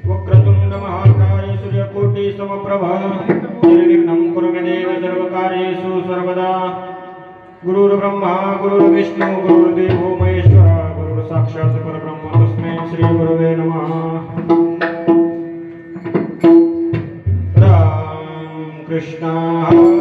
वक्रतुंड महाकाय सूर्यकोटि समप्रभ निर्विघ्नं कुरु मे देव सर्वकार्येषु सर्वदा गुरुर्ब्रह्मा गुरुर्विष्णु गुरुर्देवो महेश्वरा गुरुर्साक्षात् परब्रह्म तस्मै श्री गुरवे नमः। राम कृष्ण हरे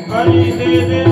Hare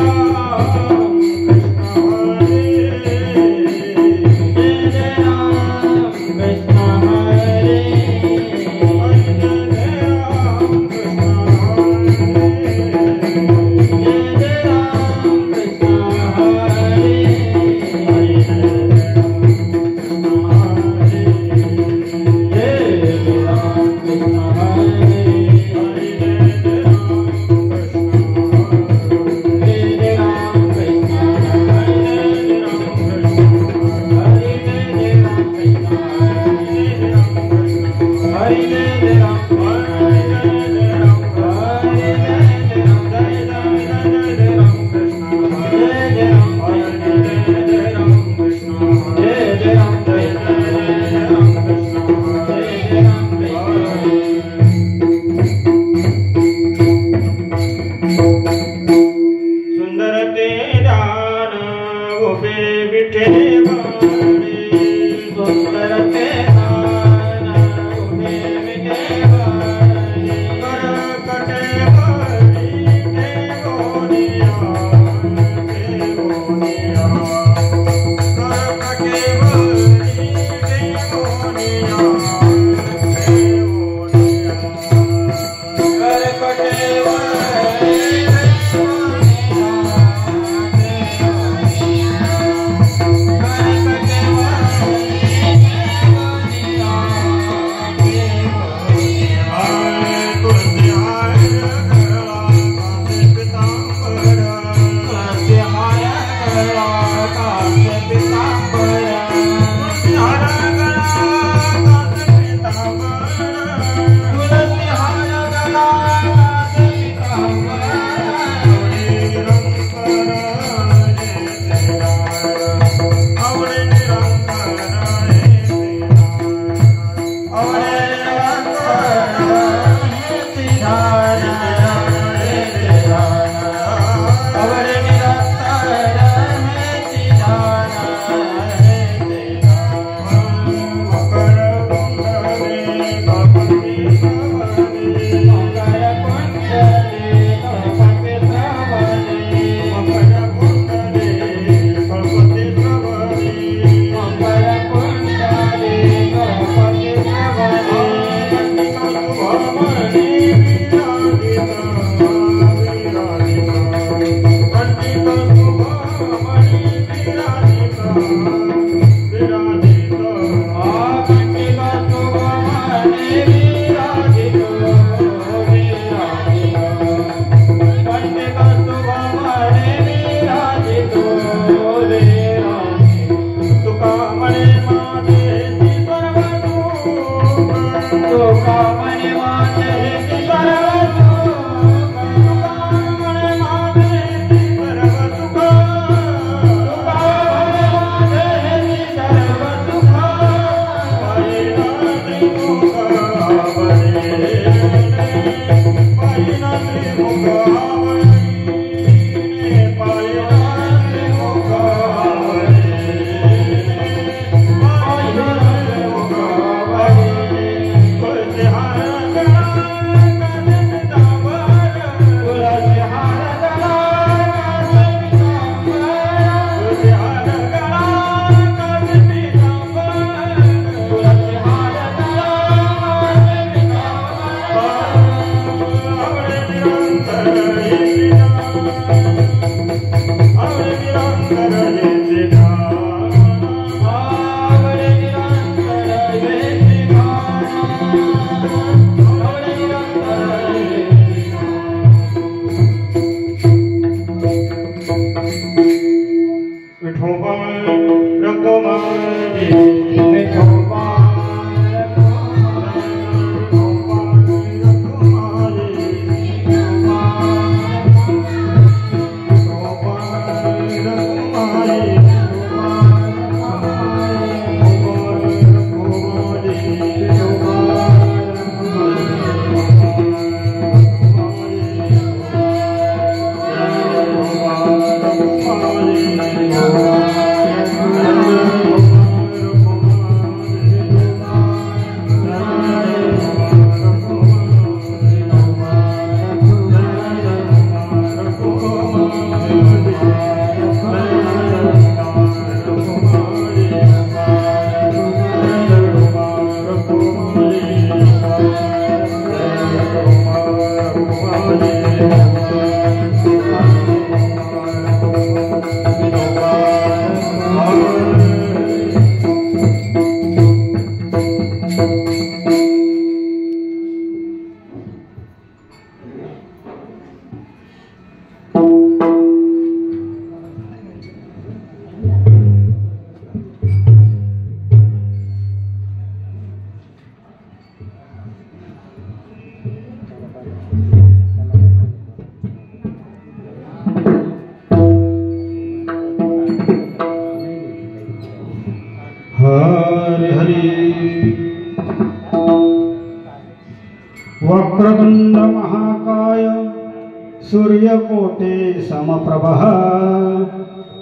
सूर्यकोटि समप्रभः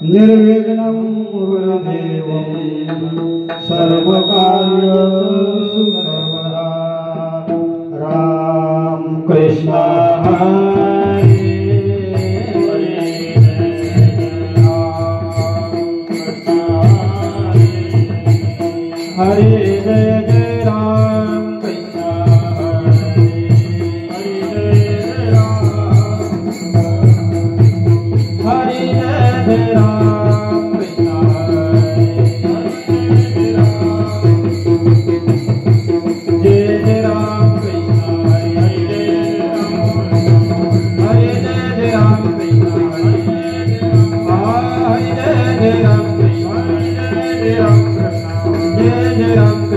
निर्विघ्नं कुरु देवं सर्वकार्येषु सर्वदा। राम कृष्ण हरे जय जय राम कृष्ण हरे जय जय राम कृष्ण जय जय राम कृष्ण हरे जय राम कृष्ण हरे जय राम कृष्ण जय जय राम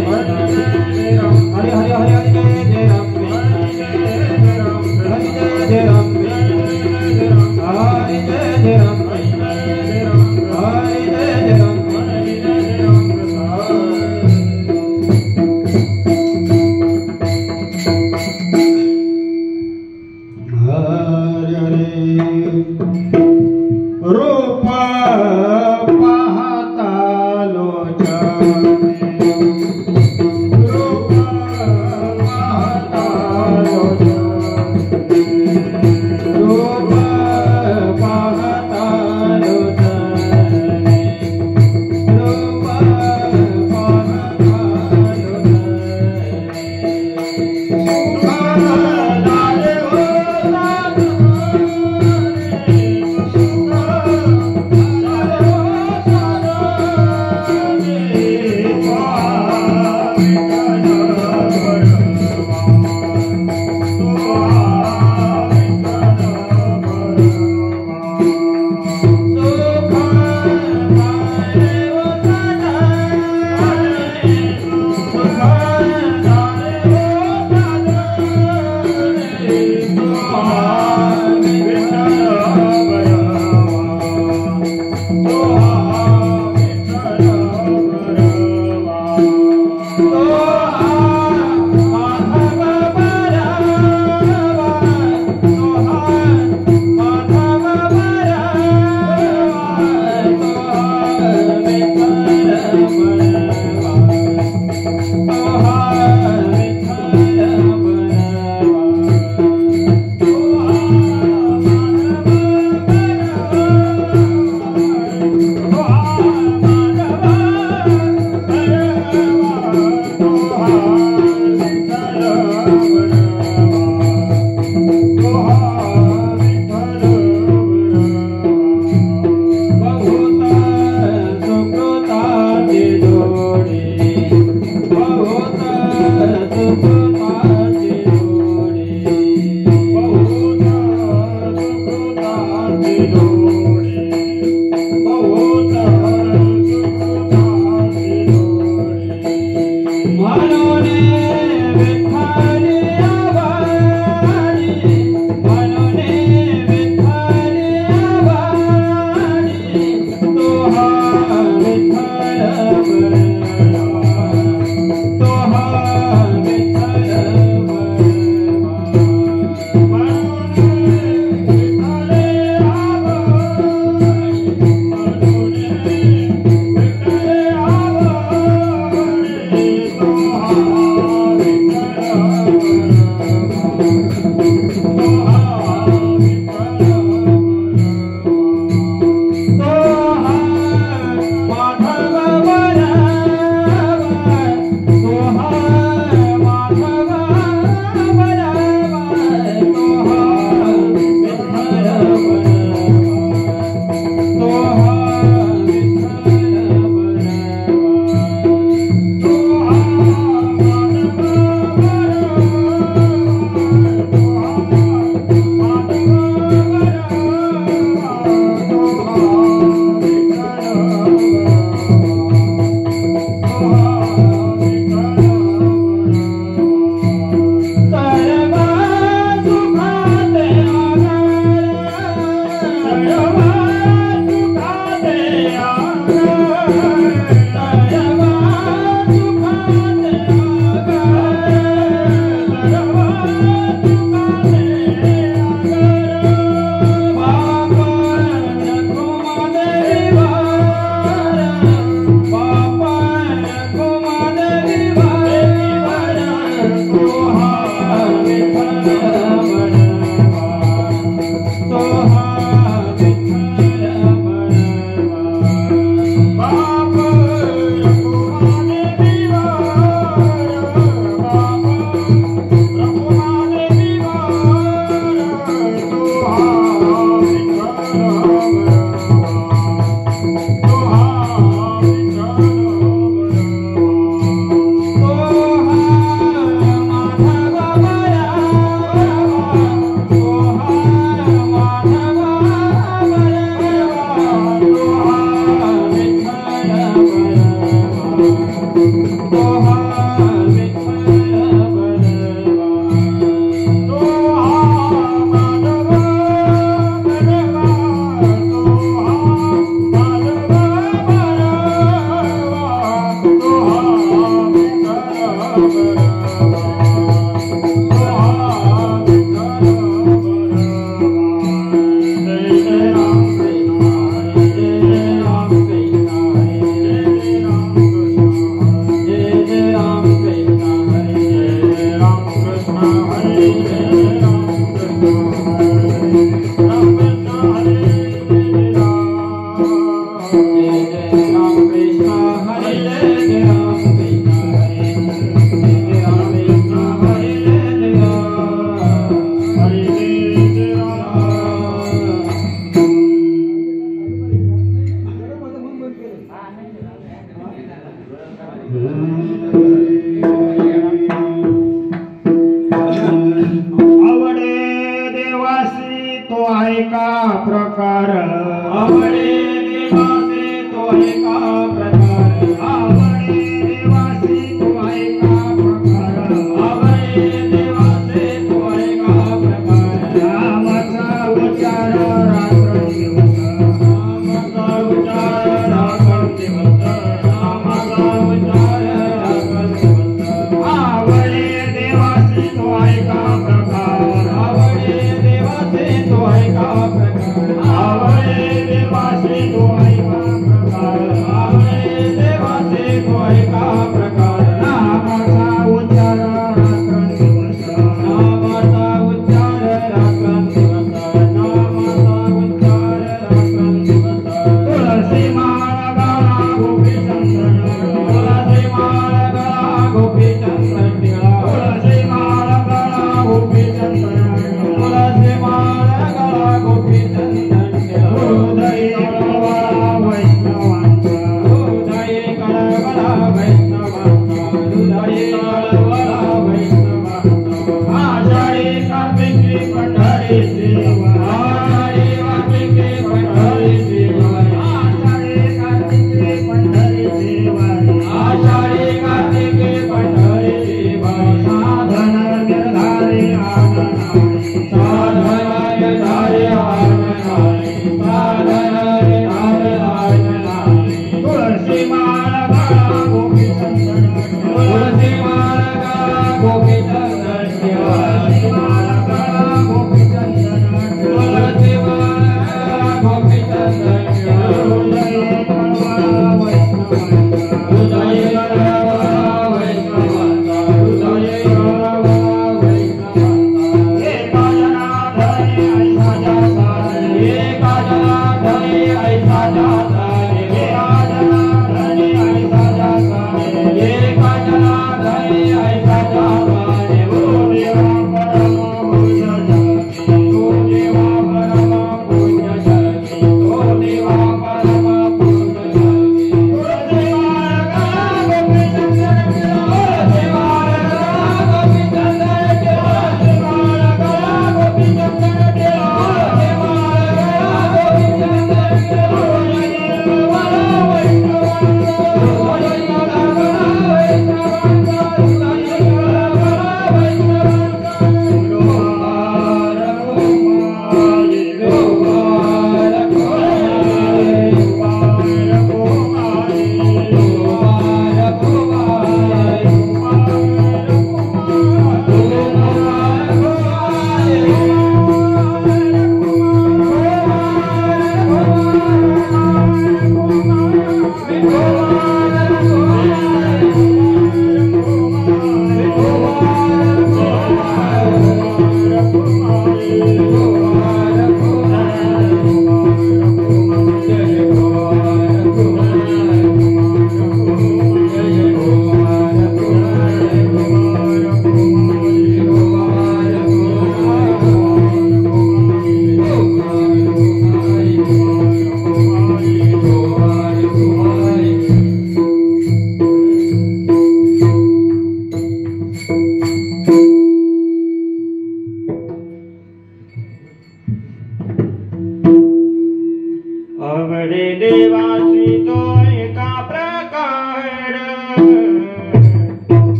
नामाचा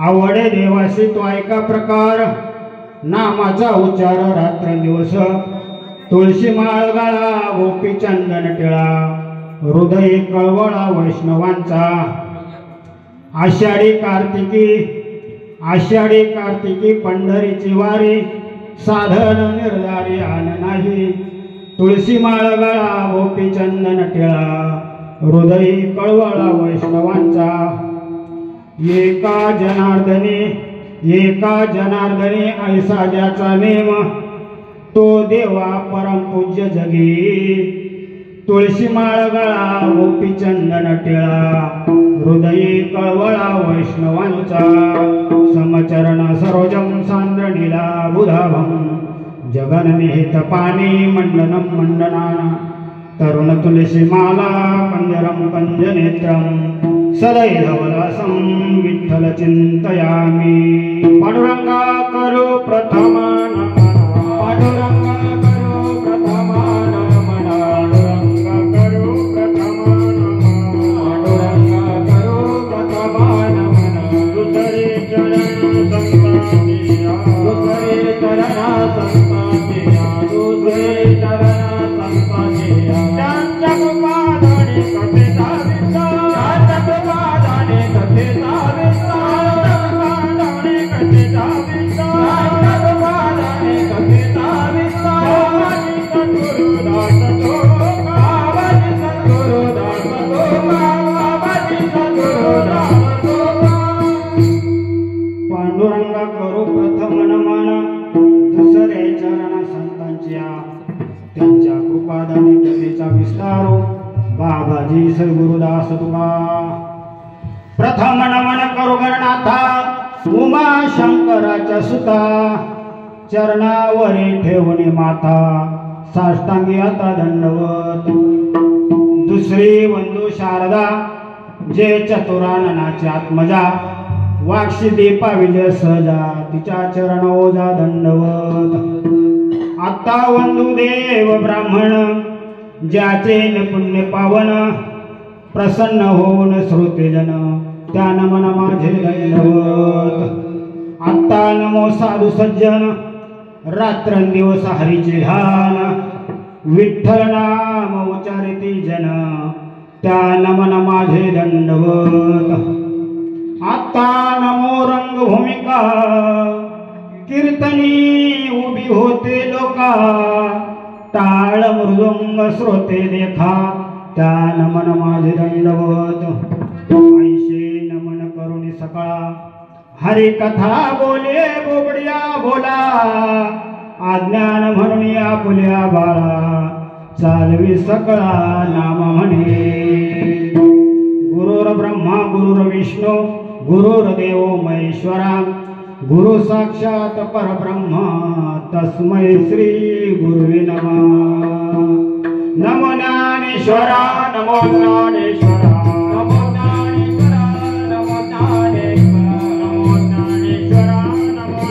आवडे देवासी तो ऐका प्रकार नामाचा उच्चार रात्रंदिवस तुळशी माळ गाळा गोपी चंदन टिळा हृदय कळवळा वैष्णवांचा आषाढी कार्तिकी पंढरीची वारी साधन निर्धारी आन नाही तुळशी माळ गाळा गोपी चंदन टिळा हृदय कळवळा वैष्णवांचा एका जनार्दनी ऐसा ज्याचा नेम तो देवा परमपूज्य जगी तुळशी माळ गळा गोपी चंदन टिळा हृदयी कळवळा वैष्णवांचा समचरण सरोजम सांद्रणीला बुधाभम जगन्निहित पाणी मंडनम मंडनाना तरुण तुलसी माला कंजरम कंजनेत्रम सदैधवदासं विठ्ठल चिंतयामि पांडुरंगा करो प्रथम नमः पांडुरंगा करो प्रथम पांडुरंगा करू प्रथम नमन दुसरे चरण संतांच्या त्यांच्या कृपादानी कथेचा विस्तारो बाबाजी सद्गुरुदास तुका प्रथम नमन करू गणनाथा उमा शंकराच्या सुता चरणावरी ठेवणे माथा साष्टांगी आता दंडवत दुसरी वंदू शारदा जे चतुराननाची आत्मजा वाक्षी दीपा विजय सहजा तिच्या चरण ओजा दंडवत आता वंदू देव ब्राह्मण ज्याचे पुण्य पावन प्रसन्न होऊन श्रोतेजन त्या नमन माझे दंडवत आता नमो साधू सज्जन रात्रंदिवस हरीचे ध्यान विठ्ठल नाम उच्चारिती जन त्या नमन माझे दंडवत आता नमो रंगभूमिका कीर्तनी उभी होते लोका टाळ मृदुंग श्रोते देखा त्या नमन माझे दंडवत ऐशे नमन करुणी सकाळ हरी कथा बोले बोबड्या बोला आज्ञान म्हणून या पुल्या बाळा चालवी सकळा नाम म्हणे गुरुर ब्रह्मा गुरुर विष्णू गुरुर्देव महेश्वरा गुरु साक्षात परब्रह्म तस्मै श्री गुरुवे नमः नमो ज्ञानेश्वरा नमो ज्ञानेश्वरा नमो ज्ञानेश्वरा नमो ज्ञानेश्वरा नमो ज्ञानेश्वरा नमो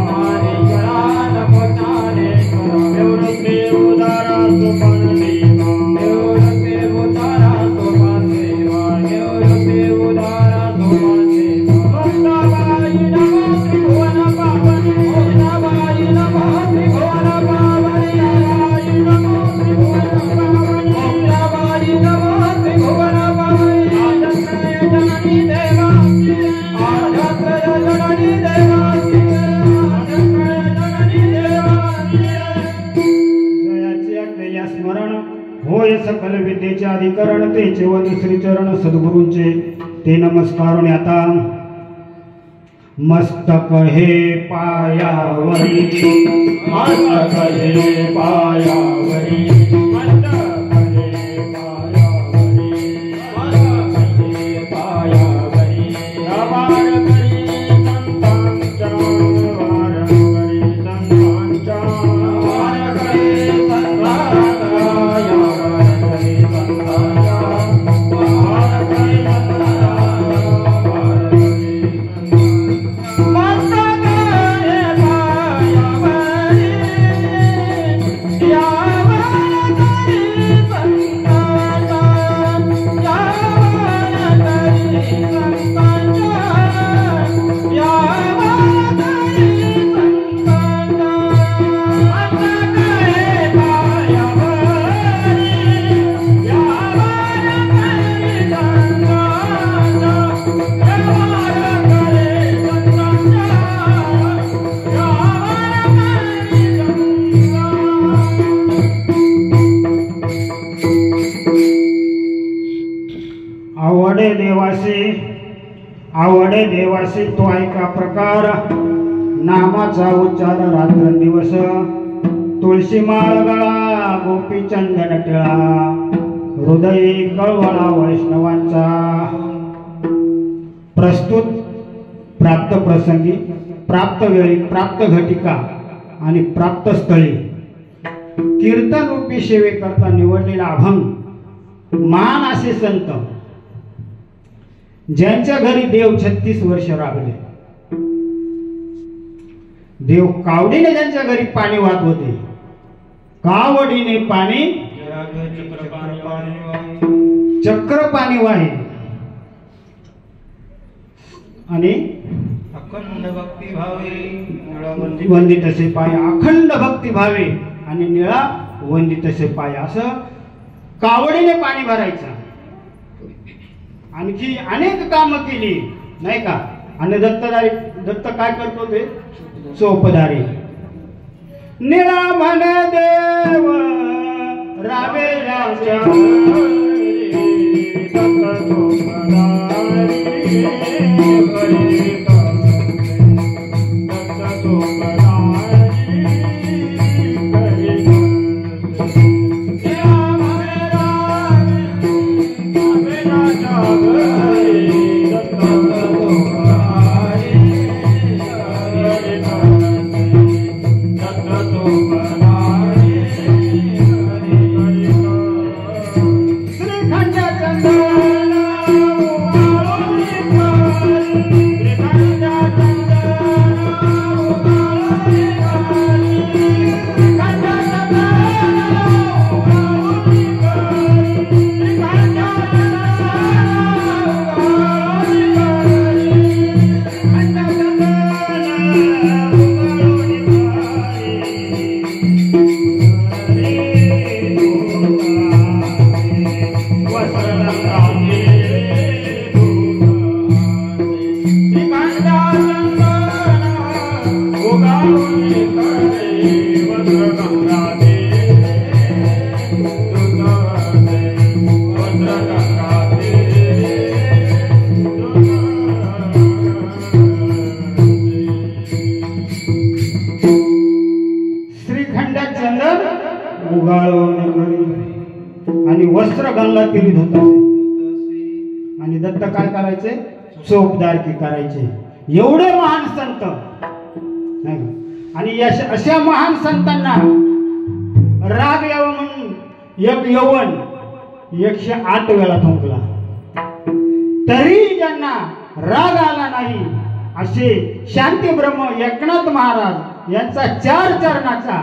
ज्ञानेश्वरा नमो ज्ञानेश्वरा निवृत्ती उदारा सुपन देवा निवृत्ती उदारा सुपन देवा निवृत्ती उदारा सुपन देवा भक्ताबाई नमः त्रिभुवन पावनी भक्ताबाई नमः त्रिभुवन पावनी आई नमः त्रिभुवन पावनी भक्ताबाई नमः त्रिभुवन पावनी आदत्रय जननी देवासी आदत्रय जननी देवासी आदत्रय जननी देवासी जयाचे अज्ञेय स्मरण होय सकल विद्येचे अधिकरण तेचे व दुसरी चरण सद्गुरूंचे ते नमस्कारून आता मस्तक हे पायावरी मस्तक हे पायावरी मस्तक हे पायावरी मस्तक हे पायावरी आभार करी संतांचा आभार करी संतांचा आभार करी संतांचा आभार करी संतांचा आभार करी संतांचा आवडे देवासी तो ऐका प्रकार नामाचा उच्चार रात्रंदिवस तुळशी माळ गळा गोपी चंदन टिळा हृदय कळवळा वैष्णवांचा प्रस्तुत प्राप्त प्रसंगी प्राप्त वेळी प्राप्त घटिका आणि प्राप्त स्थळी कीर्तन रूपी सेवेकरता निवडलेला अभंग मान असे संत ज्यांच्या घरी देव 36 वर्ष राबले देव कावडीने ज्यांच्या घरी पाणी वाहत होते कावडीने पाणी चक्र पाणी वाहे आणि अखंड भक्ती भावे निळा वंदित असे पाय अखंड भक्ती भावे आणि निळा वंदित असे पाय असं कावडीने पाणी भरायचं. आणखी अनेक कामं केली नाही का. आणि दत्त काय करतो ते चोपदारी. निळा म्हण देव रावेलाच्या आणि वस्त्र गंगा तिरीत होता. आणि दत्त काय करायचे चोपदारकी करायचे. एवढे महान संत नाही का. आणि अशा महान संतांना राग यावा म्हणून एक यवन 108 वेळा थुंकला तरी ज्यांना राग आला नाही असे शांती ब्रह्म एकनाथ महाराज यांचा 4 चरणाचा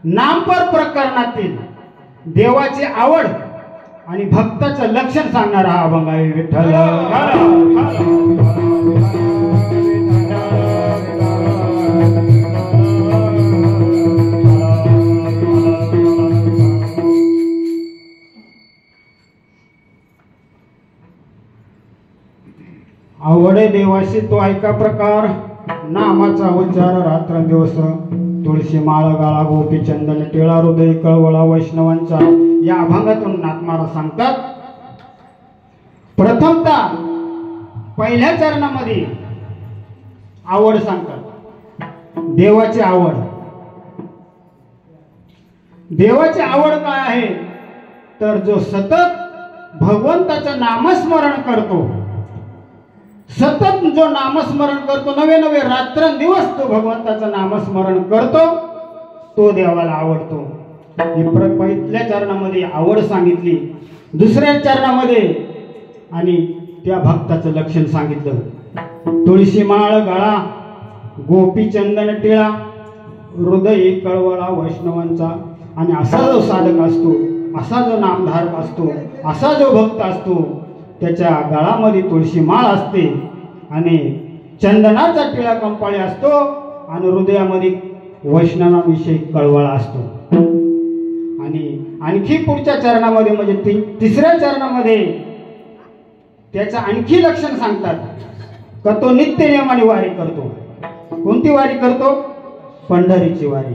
नामपर प्रकरणातील देवाची आवड आणि भक्ताचं लक्षण सांगणारा हा अभंग आहे. विठ्ठल आवडे देवाशी तो ऐका प्रकार. नामाचा उच्चार रात्रंदिवस. तुळशी माळ गाळा गोपी चंदन टिळा हृदय कळवळा वैष्णवांचा. या अभंगातून नाथमारा सांगतात. प्रथमतः पहिल्या चरणामध्ये आवड सांगतात. देवाची आवड. देवाची आवड काय आहे तर जो सतत भगवंताचं नामस्मरण करतो. सतत जो नामस्मरण करतो नवे नवे रात्रंदिवस तो भगवंताचं नामस्मरण करतो तो देवाला आवडतो. ही पहिल्या चरणामध्ये आवड सांगितली. दुसऱ्या चरणामध्ये आणि त्या भक्ताचं लक्षण सांगितलं. तुळशी माळ गळा गोपी चंदन टिळा हृदय कळवळा वैष्णवांचा. आणि असा जो साधक असतो असा जो नामधारक असतो असा जो भक्त असतो त्याच्या गळामध्ये तुळशी माळ असते आणि चंदनाचा टिळा कंपाळी असतो आणि हृदयामध्ये वैष्णवाविषयी कळवळा असतो. आणि आणखी पुढच्या चरणामध्ये म्हणजे तिसऱ्या चरणामध्ये त्याचं आणखी लक्षण सांगतात का तो नित्य नियमाने वारी करतो. कोणती वारी करतो? पंढरीची वारी.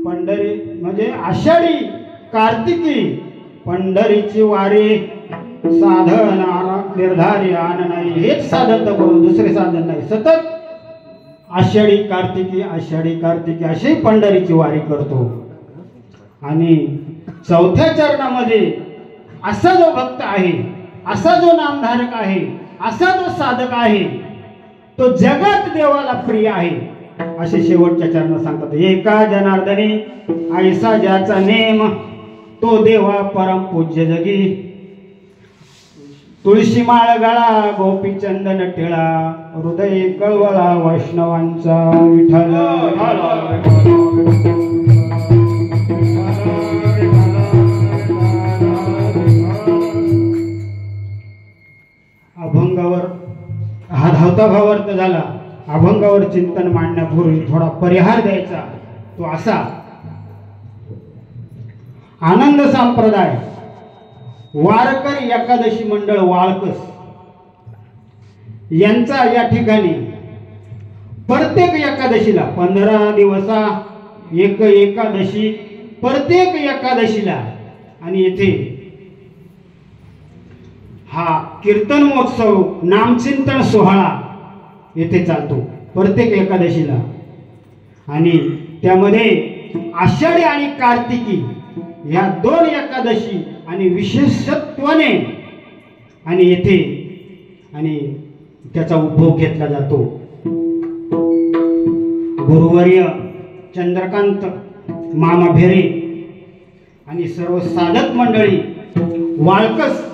पंढरी म्हणजे आषाढी कार्तिकी पंढरीची वारी. साधन निर्धारी आन नाही हेच साधन तर करून दुसरे साधन नाही. सतत आषाढी कार्तिकी अशी पंढरीची वारी करतो. आणि चौथ्या चरणामध्ये असा जो भक्त आहे असा जो नामधारक आहे असा जो साधक आहे तो जगात देवाला प्रिय आहे असे शेवटच्या चरणात सांगतात. एका जनार्दनी ऐसा ज्याचा नेम तो देवा परम पूज्य जगी. तुळशी माळ गळा गोपी चंदन टिळा हृदय कळवळा वैष्णवांचा. विठ्ठल अभंगावर स्वतःभावार्थ झाला. अभंगावर चिंतन मांडण्यापूर्वी थोडा परिहार द्यायचा. तो असा, आनंद संप्रदाय वारकरी एकादशी मंडळ वाळकस यांचा या ठिकाणी प्रत्येक एकादशीला 15 दिवसा एक एकादशी, प्रत्येक एकादशीला आणि येथे हा कीर्तन महोत्सव नामचिंतन सोहळा येथे चालतो प्रत्येक एकादशीला. आणि त्यामध्ये आषाढी आणि कार्तिकी ह्या 2 एकादशी आणि विशेषत्वाने आणि येथे आणि त्याचा उपभोग घेतला जातो. गुरुवर्य चंद्रकांत मामा भेरे आणि सर्व साधक मंडळी, वाळकस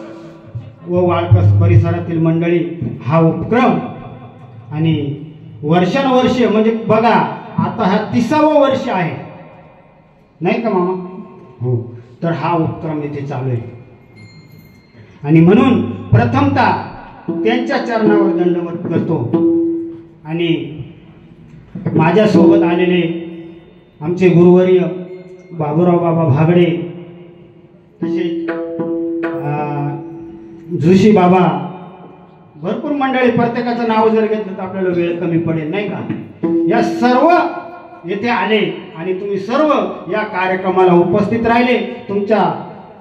व वाळकस परिसरातील मंडळी हा उपक्रम आणि वर्षानुवर्ष म्हणजे बघा आता हा 30वं वर्ष आहे नाही का मामा? हो. तर हा उपक्रम येथे चालू आहे आणि म्हणून प्रथमतः त्यांच्या चरणावर दंडवत करतो. आणि माझ्यासोबत आलेले आमचे गुरुवर्य बाबूराव बाबा भागडे, तसेच जोशी बाबा, भरपूर मंडळी, प्रत्येकाचं नाव जर घेतलं तर आपल्याला वेळ कमी पडेल नाही का? या सर्व येथे आले आणि तुम्ही सर्व या कार्यक्रमाला उपस्थित राहिले. तुमच्या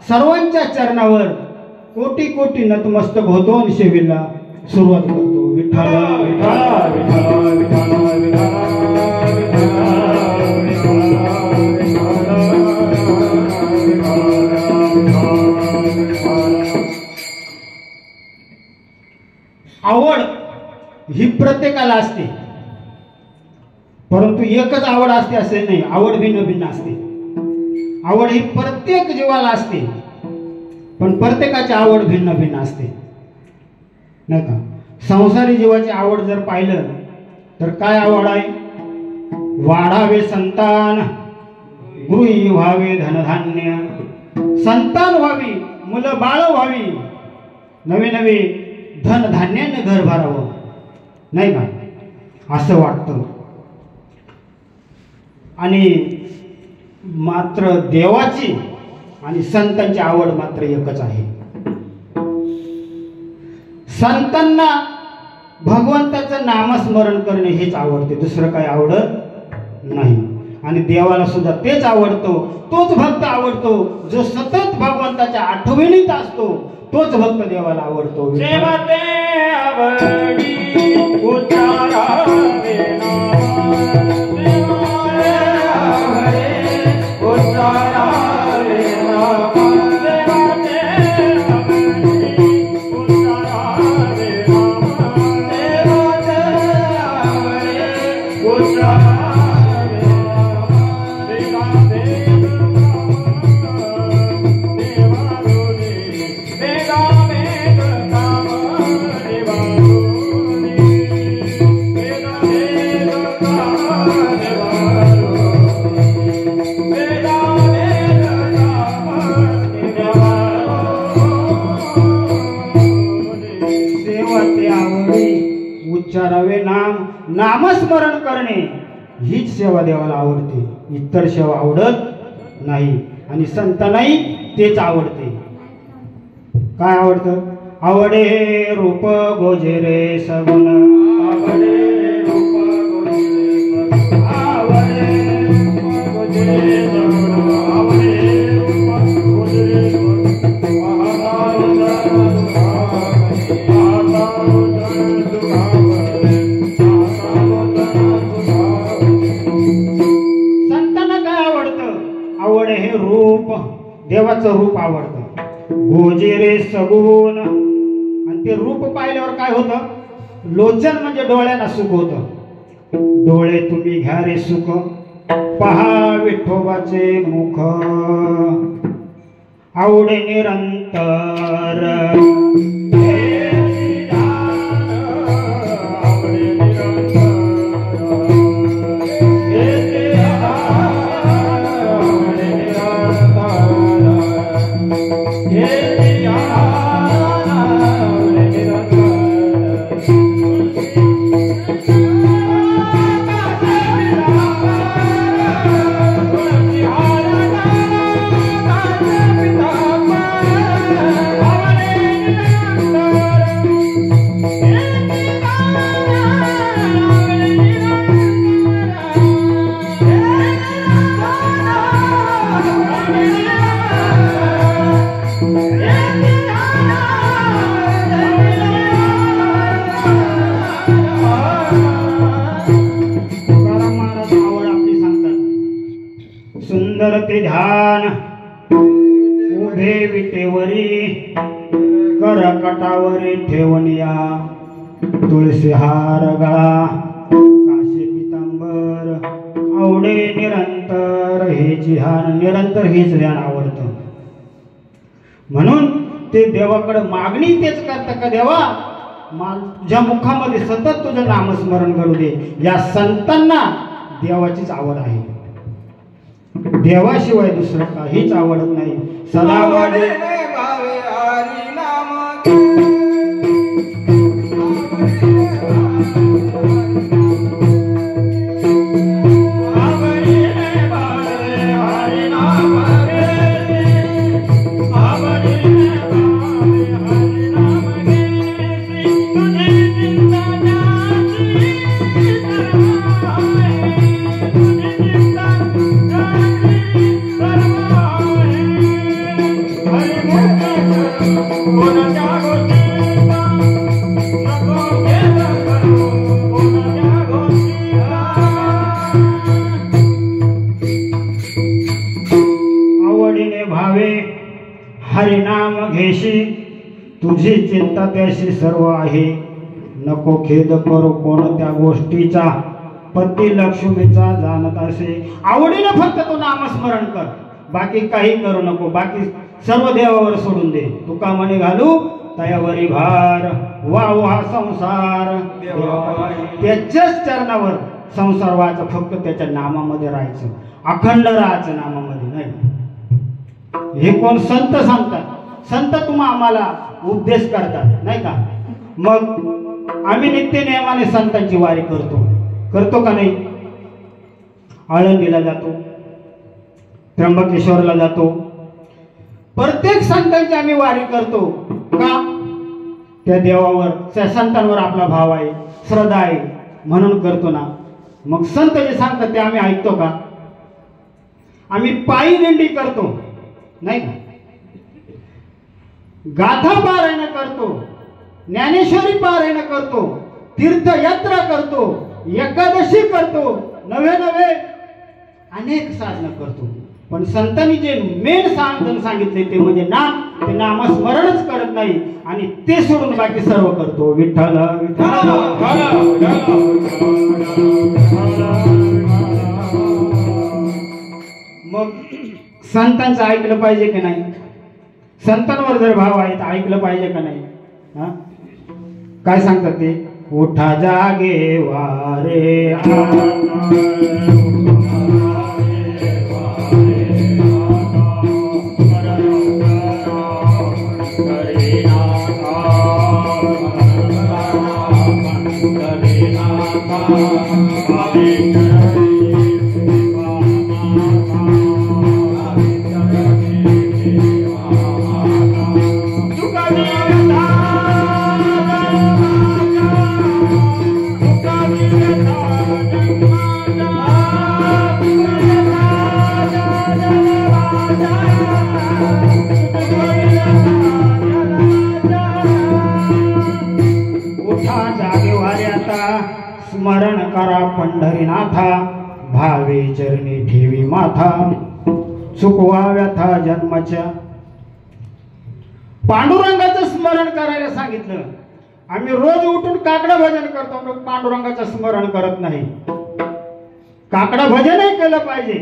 सर्वांच्या चरणावर कोटी कोटी नतमस्तक होतो आणि सेवेला सुरुवात करतो. विठ्ठल विठ्ठल विठ्ठल विठ्ठल आवड ही प्रत्येकाला असते, परंतु एकच आवड असते असे नाही. आवड भिन्न भिन्न असते. आवड ही प्रत्येक जीवाला असते, पण प्रत्येकाची आवड भिन्न भिन्न असते नाही का? संसारी जीवाची आवड जर पाहिलं तर काय आवड आहे? वाढावे संतान, गृही व्हावे धनधान्य, संतान व्हावी, मुलं बाळ व्हावी, नवे नवे धनधान्याने घर भरावं नाही का? असं वाटतं. आणि मात्र देवाची आणि संतांची आवड मात्र एकच आहे. संतांना भगवंताचं नामस्मरण करणे हेच आवडते, दुसरं काही आवडत नाही. आणि देवाला सुद्धा तेच आवडतो, तोच भक्त आवडतो जो सतत भगवंताच्या आठवणीत असतो. तोच भक्त देवाला आवडतो. सेवते आवडी उच्चारावे नाम, सेवते आवडी उच्चारावे नाम, सेवते आवडी उच्चारावे नाम, सेवते आवडी उच्चारावे नाम, उच्चारावे नाम, नामस्मरण करणे हीच सेवा देवाला आवडते. इतर सेवा आवडत नाही. आणि संतांनाही तेच आवडते. काय आवडतं? आवडे रूप गोजेरे सगुण, आवडे रूप गोजेरे सगुण, आवडे रूप गोजेरे सगुण, आवडे रूप गोजेरे सगुण, संतांना काय आवडतं? आवडे हे रूप, देवाचं रूप आवडतं. गोजेरे सगुण, आणि ते रूप पाहिल्यावर काय होतं? लोचन म्हणजे डोळ्यांना सुख होतं. डोळे तुम्ही घ्या रे सुख, पहा विठोबाचे मुख, आवडे निरंतर, सुंदर ते ध्यान उभे विटेवरी करकटावरी ठेवूनिया तुळशी हार गळा काशी पितांबर आवडे निरंतर हेच ध्यान निरंतर हेच ध्यान आवडतं म्हणून ते देवाकडे मागणी तेच करतं का देवा तुझ्या मुखामध्ये सतत तुझं नामस्मरण करू दे. या संतांना देवाचीच आवड आहे. देवाशिवाय दुसरं काहीच आवडत नाही. सदा आवडे भावे हरी नाम हरिनाम घेशी तुझी चिंता त्याशी सर्व आहे. नको खेद करू कोणत्या गोष्टीचा पती लक्ष्मीचा जाणत असे. आवडीनं फक्त तू नामस्मरण कर बाकी काही करू नको. बाकी सर्व देवावर सोडून दे. तुका म्हणे घालू तयावरी भार वाव हा संसार त्याच्याच चरणावर संसार व्हायचं. फक्त त्याच्या नामामध्ये राहायचं. अखंड राहायचं नामामध्ये नाही. हे कोण संत सांगतात. संत तुम्हा आम्हाला उपदेश करतात नाही का. मग आम्ही नित्य नियमाने संतांची वारी करतो का नाही. आळंदीला जातो त्र्यंबकेश्वरला जातो. प्रत्येक संतांची आम्ही वारी करतो का त्या देवावर त्या संतांवर आपला भाव आहे श्रद्धा आहे म्हणून करतो ना. मग संत जे सांगतात ते आम्ही ऐकतो का. आम्ही पायी दिंडी करतो नाही का. गाथा पारायण करतो ज्ञानेश्वरी पारायण करतो तीर्थयात्रा करतो एकादशी करतो नवे अनेक साधनं करतो. पण संतांनी जे मेन साधन सांगितले ते म्हणजे नाम. ते नामस्मरणच करत नाही आणि ते सोडून बाकी सर्व करतो. विठ्ठल विठ्ठल. मग संतांचं ऐकलं पाहिजे की नाही. संतांवर जर भाव आहे तर ऐकलं पाहिजे का नाही. काय सांगतात ते. उठा जागे वारे स्मरण करा पंढरीनाथा भावे चरणी ठेवी माथा चुकवा व्यथा जन्माच्या. पांडुरंगाचं स्मरण करायला सांगितलं. आम्ही रोज उठून काकडा भजन करतो पांडुरंगाचं स्मरण करत नाही. काकडा भजनही केलं पाहिजे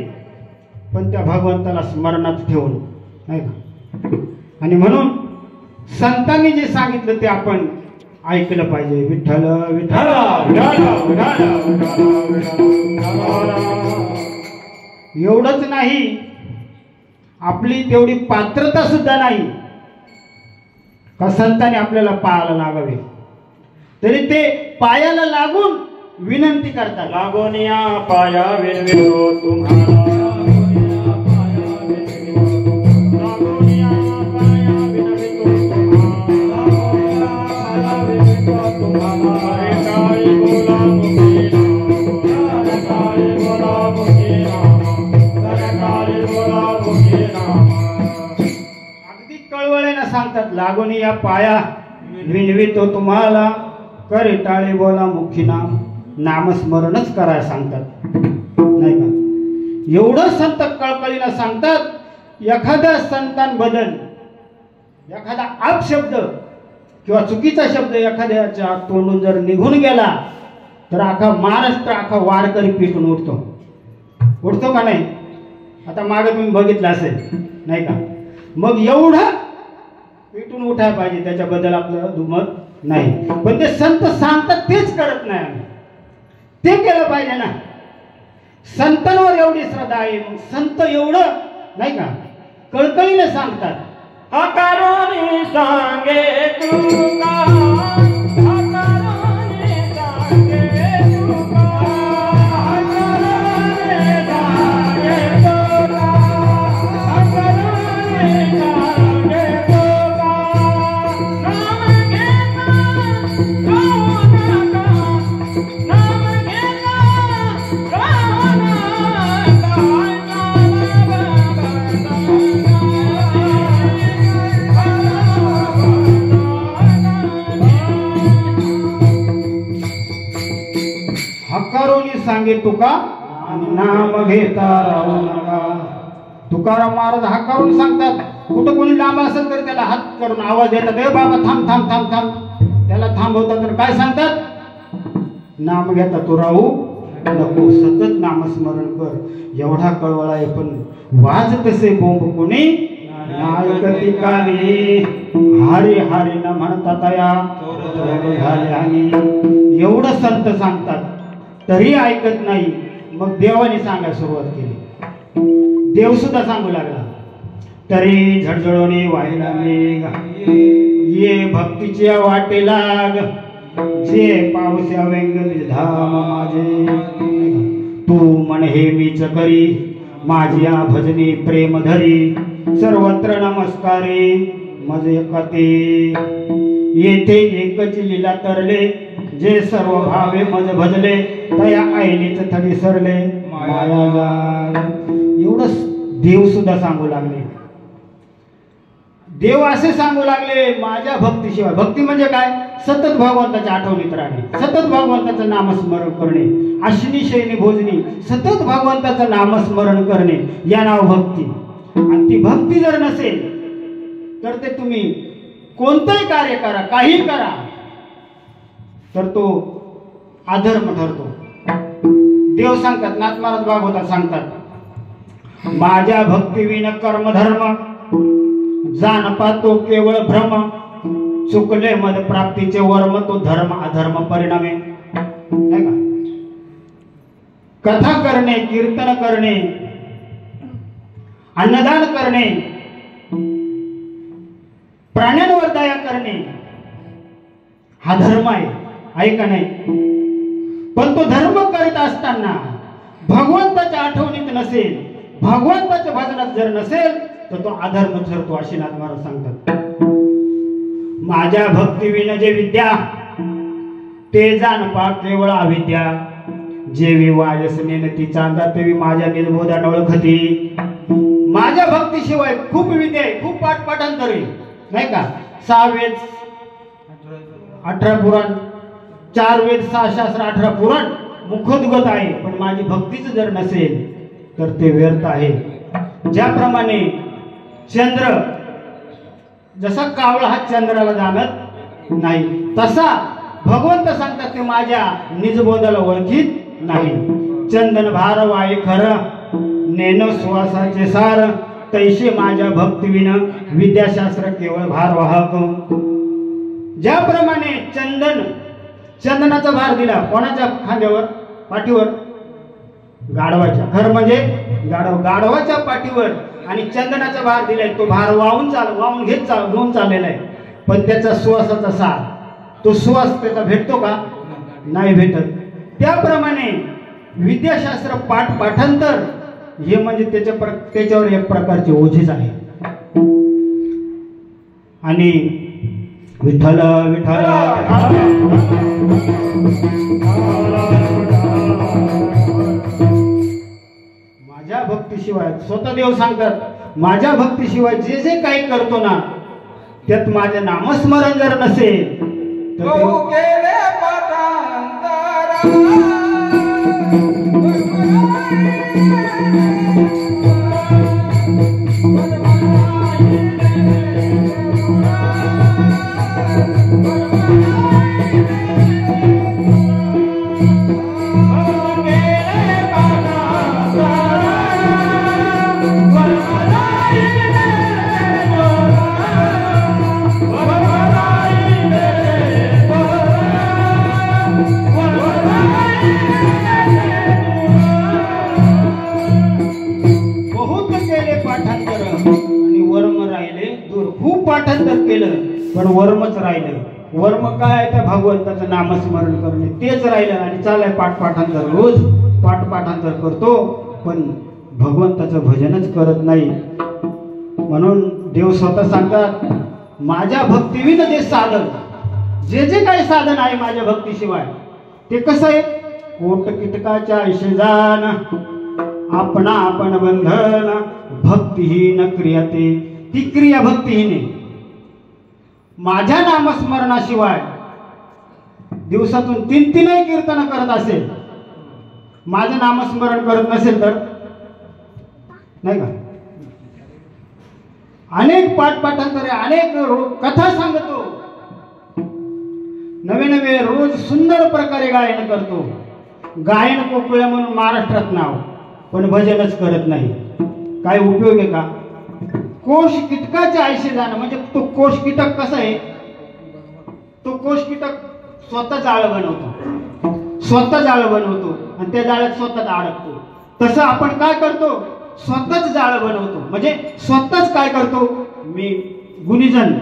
पण त्या भगवंताला स्मरणात ठेवून नाही का. आणि म्हणून संतांनी जे सांगितलं ते आपण ऐकलं पाहिजे. विठ्ठल विठ्ठल. एवढंच नाही आपली तेवढी पात्रता सुद्धा नाही का संतांनी आपल्याला पायाला लागावे. तरी ते पायाला लागून विनंती करतात. लागून या पाया विनवितो तुम्हाला. अगदी कळवळेनं सांगतात. लागून या पाया विनवितो तुम्हाला करे टाळे बोला मुखी नाम. नामस्मरणच करायला सांगतात नाही का. एवढं संत कळकळीनं सांगतात. एखाद्या संतांबद्दल एखादा अपशब्द किंवा चुकीचा शब्द एखाद्याच्या तोंडून जर निघून गेला तर अख्खा महाराष्ट्र, अख्खा वारकरी पेटून उठतो का नाही? आता मागे तुम्ही बघितलं असेल नाही का? मग एवढं पेटून उठायला पाहिजे, त्याच्याबद्दल आपलं दुमत नाही. पण ते संत सांगतात तेच करत नाही आम्ही. ते केलं पाहिजे ना. संतांवर एवढी श्रद्धा आहे, मग संत एवढं नाही का कळकळीने सांगतात. अकारोनी सांगे तुका, अकारोनी सांगे तुका, अकारोनी सांगे तुका, अकारोनी सांगे तुका. नाम घेता जाऊ नका, नाम घेता जाऊ हकारोनी सांगे तुका आणि नाम घेता राहू नका. तुकाराम महाराज हकारून सांगतात. कुठं कोणी लांब असेल तर त्याला हात करून आवाज देतात, ए बाबा थांब थांब थांब थांब. त्याला थांबवतात तर काय सांगतात? नाम घेता तू राहू नको, सतत नामस्मरण कर. एवढा कळवळा आहे पण वाज तसे बोंब कोणी नायकती काली. हरी हरी न म्हणता तया झाले. आणि एवढं संत सांगतात तरी ऐकत नाही. मग देवाने सांगायला सुरुवात केली. देव सुद्धा सांगू लागला. तरी झडझडोनी वाहिला मेघ, ये भक्तीच्या वाटे लाग, जे पावस्या व्यंग धाम माझे. तू म्हण हे मीच करी, माझ्या भजनी प्रेम धरी, सर्वत्र नमस्कारे मज कते. येथे एकच लीला तरले, जे सर्व भावे मज भजले, तया आईलीच थडी सरले माया जाळ. एवढं देव सुद्धा सांगू लागले. देव असे सांगू लागले, माझ्या भक्तीशिवाय. भक्ती म्हणजे काय? सतत भगवंताच्या आठवणीत राहणे, सतत भगवंताचं नामस्मरण करणे, अश्विनी शयनी भोजनी, सतत भगवंताचं नामस्मरण करणे, या नाव भक्ती. आणि ती भक्ती जर नसेल तर ते तुम्ही कोणतंही कार्य करा, काही करा, तर तो अधर्म ठरतो. देव सांगतात, नाथ महाराज भागवतात सांगतात, माझ्या भक्तीविन कर्मधर्म, जाण पातो केवळ भ्रम, चुकले मद प्राप्तीचे वर्म, तो धर्म अधर्म परिणामे. नाही का? कथा करणे, कीर्तन करणे, अन्नदान करणे, प्राण्यांवर दया करणे, हा धर्म आहे. आहे का नाही? पण तो धर्म करीत असताना भगवंताच्या आठवणीत नसेल, भगवंताच्या भजनात जर नसेल तर तो अधर्म ठरतो, असे नाथ महाराज सांगतात. माझ्या भक्तीविन जे विद्या, ते जाण पा केवळ अविद्या, जेवी वायसनेन ती चांदा, तेवी माझ्या निर्बोधान ओळखती. माझ्या भक्तीशिवाय खूप विद्या आहे, खूप पाठांतर आहे, नाही का? 6 वेद 18 पुराण, 4 वेद 6 शास्त्र 18 पुराण मुखोद्गत आहे. पण माझी भक्तीच जर नसेल तर ते व्यर्थ आहे. ज्याप्रमाणे चंद्र, जसा कावळा हा चंद्राला जाणत नाही, तसा भगवंत सांगतात ते माझ्या निजबोधाला ओळखीत नाही. चंदन भार वाई खर, नेन श्वासाचे सार, तैसे माझ्या भक्तीविन विद्याशास्त्र केवळ भार वाहक. ज्याप्रमाणे चंदनाचा भार दिला कोणाच्या खांद्यावर, पाठीवर, गाढवाच्या. खर म्हणजे गाढवाच्या पाठीवर, आणि चंदनाचा भार दिलाय, तो भार वाहून घेऊन चाललेला आहे. पण त्याचा श्वासाचा सार, तो श्वास त्याचा भेटतो का? नाही भेटत. त्याप्रमाणे विद्याशास्त्र पाठांतर हे म्हणजे त्याच्यावर एक प्रकारचे ओझेच आहे. आणि विठ्ठल विठ्ठल माझ्या भक्तीशिवाय, स्वतः देव सांगतात, माझ्या भक्तीशिवाय जे जे काही करतो ना, त्यात माझे नामस्मरण जर नसेल तर गेले केलं पण वर्मच राहिलं. वर्म काय आहे? त्या भगवंताचं नामस्मरण करणे तेच राहिलं. आणि चालाय पाठपाठांतर, रोज पाठपाठांतर करतो पण भगवंताचं भजनच करत नाही. म्हणून देव स्वतः सांगतात, माझ्या भक्तीविन ते साधन, जे जे काही साधन आहे माझ्या भक्तीशिवाय ते कसं आहे? कोट कीटकाच्या ऐशे जाण, आपणा आपण बंधन, भक्तिहीन क्रिया ती क्रिया भक्तिहीन आहे. माझ्या नामस्मरणाशिवाय दिवसातून 3-3 कीर्तन करत असेल, माझं नामस्मरण करत नसेल तर नाही का? अनेक पाठपाठांतरे, अनेक कथा सांगतो, नवे नवे रोज सुंदर प्रकारे गायन करतो. गायन कोकिळा म्हणून महाराष्ट्रात नाव, पण भजनच करत नाही. काय उपयोग आहे का? कोश कीटकाचे आयशे जाणं म्हणजे तो कोश कीटक कसा आहे? तो कोश कीटक स्वतः जाळ बनवतो, स्वतः जाळ बनवतो आणि त्या जाळ्यात स्वतःच अडकतो. तसं आपण काय करतो? स्वतःच जाळ बनवतो. म्हणजे स्वतःच काय करतो? मी गुणीजन,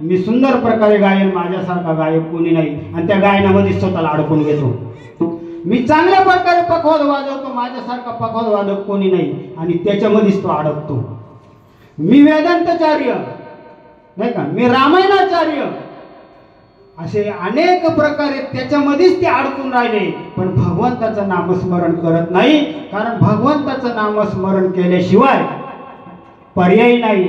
मी सुंदर प्रकारे गायन, माझ्यासारखा गायक कोणी नाही, आणि त्या गायनामध्ये स्वतःला अडकून घेतो. मी चांगल्या प्रकारे पखवाद वाजवतो, माझ्यासारखा पखवाद वादक कोणी नाही, आणि त्याच्यामध्येच तो अडकतो. मी वेदांताचार्य नाही का, मी रामायणाचार्य, असे अनेक प्रकारे त्याच्यामध्येच ते अडकून राहिले, पण भगवंताचं नामस्मरण करत नाही. कारण भगवंताचं नामस्मरण केल्याशिवाय पर्याय नाही.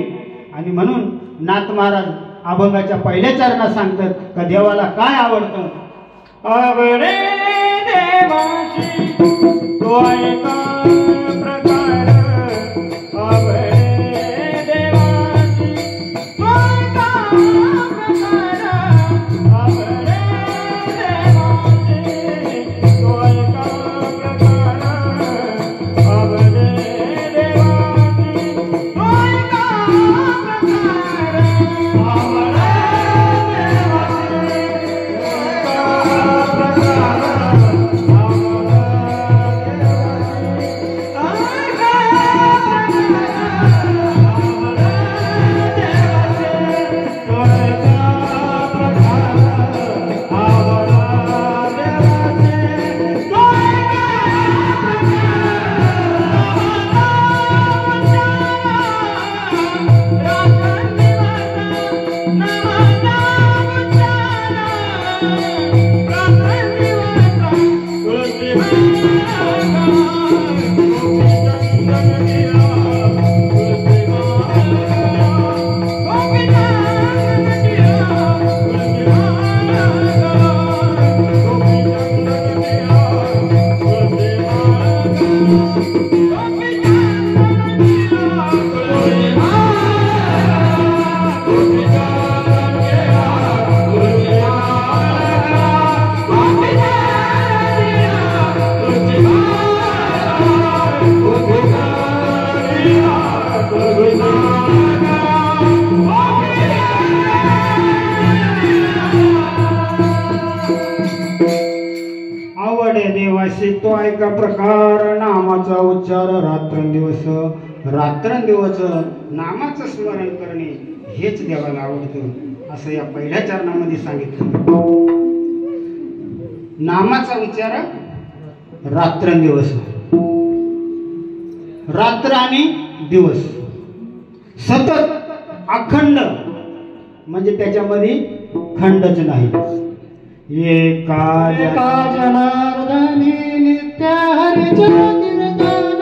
आणि म्हणून नाथ महाराज अभंगाच्या पहिल्या चरणात सांगतात का देवाला काय आवडतं? आवडे देवाची तो एका प्रकार, आवडे देवाची तो एका प्रकार, आवडे देवाची तो एका प्रकार, आवडे देवाची तो एका तो ऐका प्रकार, नामाचा उच्चार रात्रंदिवस, रात्रंदिवस नामाचं स्मरण करणे हेच देवाला आवडतं, असं या पहिल्या चरणामध्ये सांगितलं. नामाचा उच्चार रात्रंदिवस, रात्र आणि दिवस सतत अखंड, म्हणजे त्याच्यामध्ये खंडच नाही. एका जनार्दनी नित्य हरिचा कीर्तन,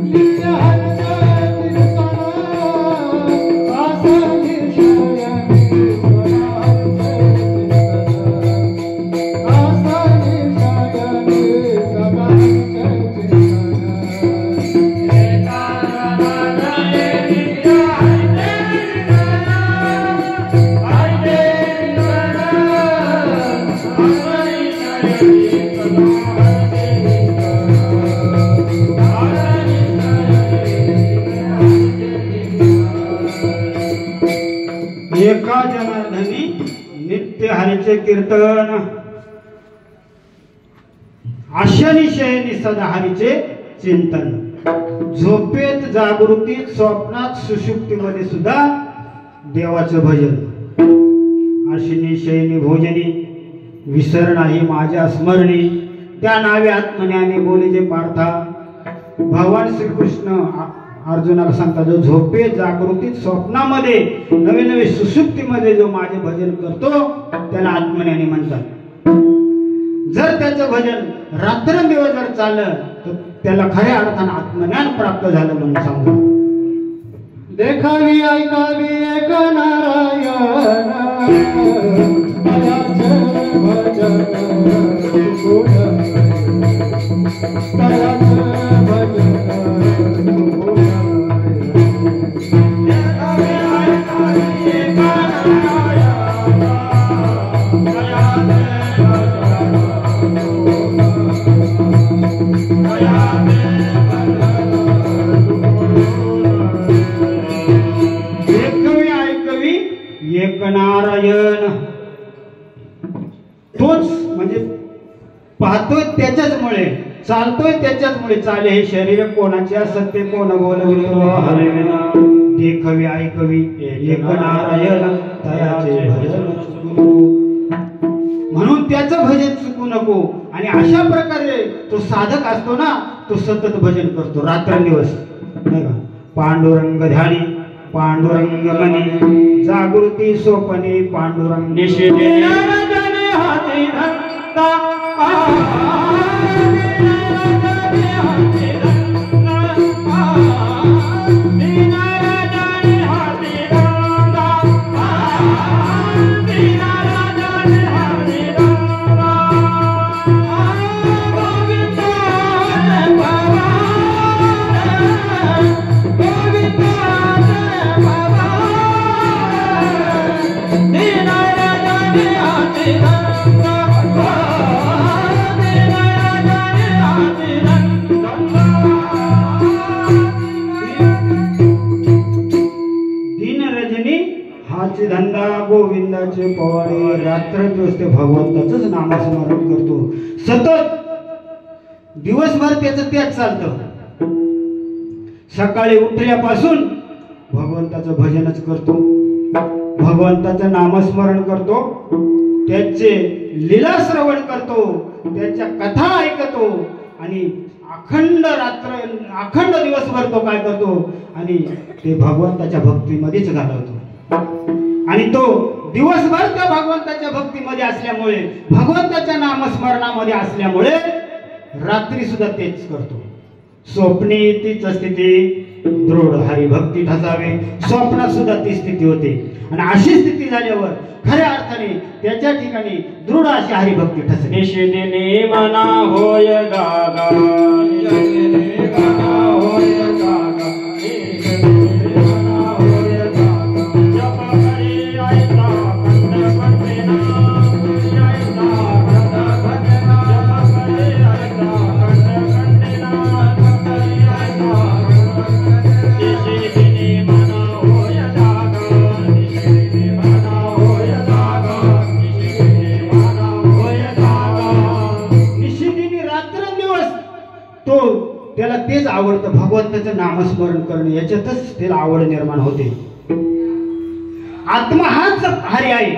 नित्य हरिचा कीर्तन, आसनी शयनी आसनी शयनी सदा एका जनार्दनी नित्य हरीचे कीर्तन, आशनी शयनी सदा हरीचे चिंतन. झोपेत, जागृतीत, स्वप्नात, सुषुप्तीमध्ये सुद्धा देवाचं भजन. आशिनी शयनी भोजनी विसर नाही माझ्या स्मरणी, त्या नावे आत्मज्ञानी बोलीजे पार्था. भगवान श्रीकृष्ण अर्जुनाला सांगतात, जो झोपे जागृतीत स्वप्नामध्ये नवे नवे सुसुप्तीमध्ये जो माझे भजन करतो त्याला आत्मज्ञानी म्हणतात. जर त्याचं भजन रात्रंदिवस जर चाललं तर त्याला खऱ्या अर्थानं आत्मज्ञान प्राप्त झालं म्हणून सांगतो. देखावी ऐकावी एक नारायण, तयाचं भजन गुण, तयाचं भजन गुण. देखावी ऐकावी एक नारायण, तयाचं भजन गुण, एक नारायण. तोच म्हणजे पाहतोय त्याच्याचमुळे, चालतोय त्याच्याचमुळे. चाले हे शरीर कोणाचे सत्य कोण बोलवितो हरविना. देखवी ऐकवी एक नारायण, तयाचे भजन चुकू. म्हणून त्याचं भजन चुकू नको. आणि अशा प्रकारे तो साधक असतो ना, तो सतत भजन करतो रात्रंदिवस, नाही का. पांडुरंग ध्यानी पांडुरंग मनी, जागृती सोपनी पांडुरंग. निशिते हाती धंदा, धंदा गोविंदाचे पवाडे. रात्र दिवस ते भगवंताचंच नामस्मरण करतो सतत. दिवसभर त्याचं त्याच चालतं. सकाळी उठल्यापासून भगवंताचं भजनच करतो, भगवंताचं नामस्मरण करतो, त्याचे लीला श्रवण करतो, त्याच्या कथा ऐकतो. आणि अखंड रात्र अखंड दिवसभर तो काय करतो, आणि ते भगवंताच्या भक्तीमध्येच घालवतो. आणि तो दिवसभर त्या भगवंताच्या भक्तीमध्ये असल्यामुळे, भगवंताच्या नामस्मरणामध्ये असल्यामुळे रात्री सुद्धा तेच करतो. स्वप्नी तीच स्थिती दृढ हरिभक्ती ठसावे. स्वप्नात सुद्धा ती स्थिती होते. आणि अशी स्थिती झाल्यावर खऱ्या अर्थाने त्याच्या ठिकाणी दृढ अशी हरिभक्ती ठसते. निशिदिनी मना होय गागा, निशिदिनी मना होय गागा, निशिदिनी मना होय गागा. जप करी ऐका कंठ कंठेना, ऐका कंठ कंठेना, जप करी ऐका कंठ कंठेना, करी ऐका निशिदिनी मना होय गागा, निशिदिनी मना होय गागा, निशिदिनी मना होय गागा. निशिदिनी रात्रंदिवस तो त्याला तेच आवडतं, भगवंताचं नामस्मरण करणे. याच्यातच त्याला आवड निर्माण होते. आत्मा हाच हरी आहे.